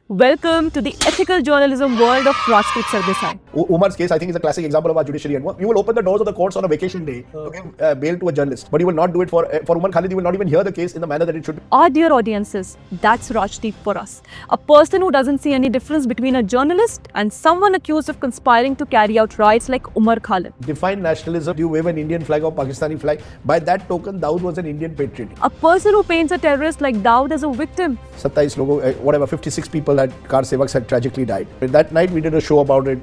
Welcome to the ethical journalism world of Rajdeep Sardesai. Umar's case, I think, is a classic example of our judiciary. You will open the doors of the courts on a vacation day to give bail to a journalist, but you will not do it for Umar Khalid. You will not even hear the case in the manner that it should be. Our dear audiences, that's Rajdeep for us. A person who doesn't see any difference between a journalist and someone accused of conspiring to carry out riots like Umar Khalid. Define nationalism. You wave an Indian flag or Pakistani flag. By that token, Dawood was an Indian patriot. A person who paints a terrorist like Dawood as a victim. 27 logo, 56 people had car sevaks had tragically died. That night we did a show about it,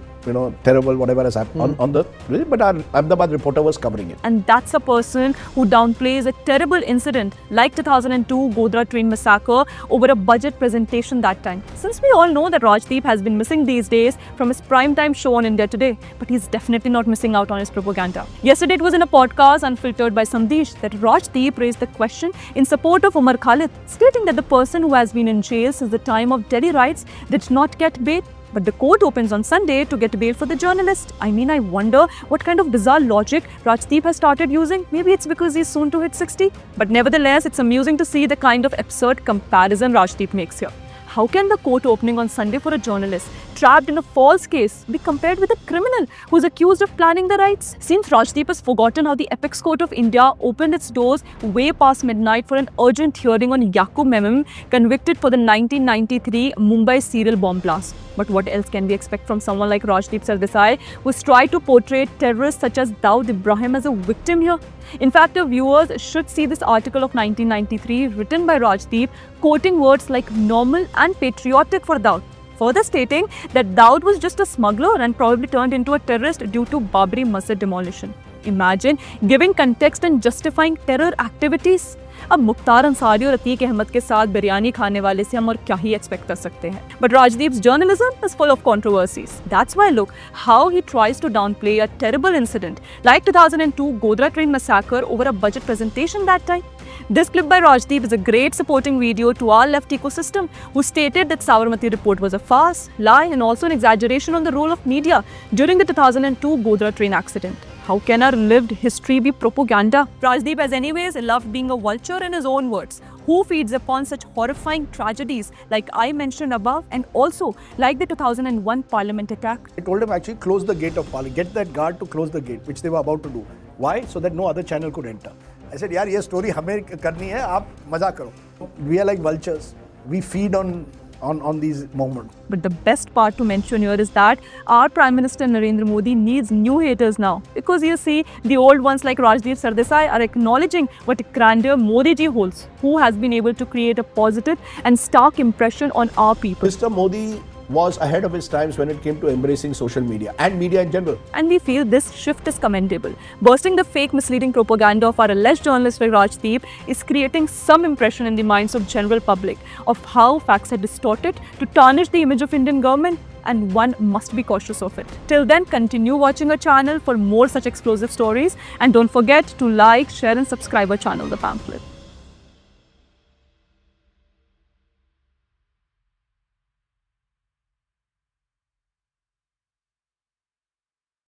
terrible, whatever has happened on the, but our Ahmedabad reporter was covering it. And that's a person who downplays a terrible incident like 2002 Godhra train massacre over a budget presentation that time. Since we all know that Rajdeep has been missing these days from his primetime show on India Today, but he's definitely not missing out on his propaganda. Yesterday it was in a podcast Unfiltered by Samdish that Rajdeep raised the question in support of Umar Khalid, stating that the person who has been in jail since the time of Delhi riots did not get bail. But the court opens on Sunday to get bail for the journalist. I wonder what kind of bizarre logic Rajdeep has started using. Maybe it's because he's soon to hit 60. But nevertheless, it's amusing to see the kind of absurd comparison Rajdeep makes here. How can the court opening on Sunday for a journalist trapped in a false case be compared with a criminal who is accused of planning the riots? Since Rajdeep has forgotten how the Apex Court of India opened its doors way past midnight for an urgent hearing on Yaqub Memon, convicted for the 1993 Mumbai serial bomb blast. But what else can we expect from someone like Rajdeep Sardesai, who has tried to portray terrorists such as Dawood Ibrahim as a victim here? In fact, our viewers should see this article of 1993 written by Rajdeep, quoting words like normal and patriotic for Dawood, further stating that Dawood was just a smuggler and probably turned into a terrorist due to Babri Masjid demolition. Imagine giving context and justifying terror activities. अब मुख्तार अंसारी और अतीक अहमद के साथ बिरयानी खाने वाले से हम और क्या ही एक्सपेक्ट कर सकते हैं. But Rajdeep's journalism is full of controversies. That's why look how he tries to downplay a terrible incident like 2002 Godhra train massacre over a budget presentation that time. This clip by Rajdeep is a great supporting video to our left ecosystem, who stated that Sabarmati report was a farce, lie and also an exaggeration on the role of media during the 2002 Godhra train accident. How can our lived history be propaganda? Rajdeep has anyways loved being a vulture in his own words, who feeds upon such horrifying tragedies like I mentioned above, and also like the 2001 parliament attack. I told him actually close the gate of parliament, get that guard to close the gate, which they were about to do. Why? So that no other channel could enter. I said, yaar, this story हमें करनी है, आप मजा करो. We are like vultures. We feed on these moments. But the best part to mention here is that our Prime Minister Narendra Modi needs new haters now. Because you see, the old ones like Rajdeep Sardesai are acknowledging what grandeur Modi ji holds, who has been able to create a positive and stark impression on our people. Mr. Modi was ahead of his times when it came to embracing social media and media in general. And we feel this shift is commendable. Bursting the fake misleading propaganda of our alleged journalist like Rajdeep is creating some impression in the minds of general public of how facts are distorted to tarnish the image of Indian government, and one must be cautious of it. Till then, continue watching our channel for more such explosive stories, and don't forget to like, share and subscribe our channel, The Pamphlet.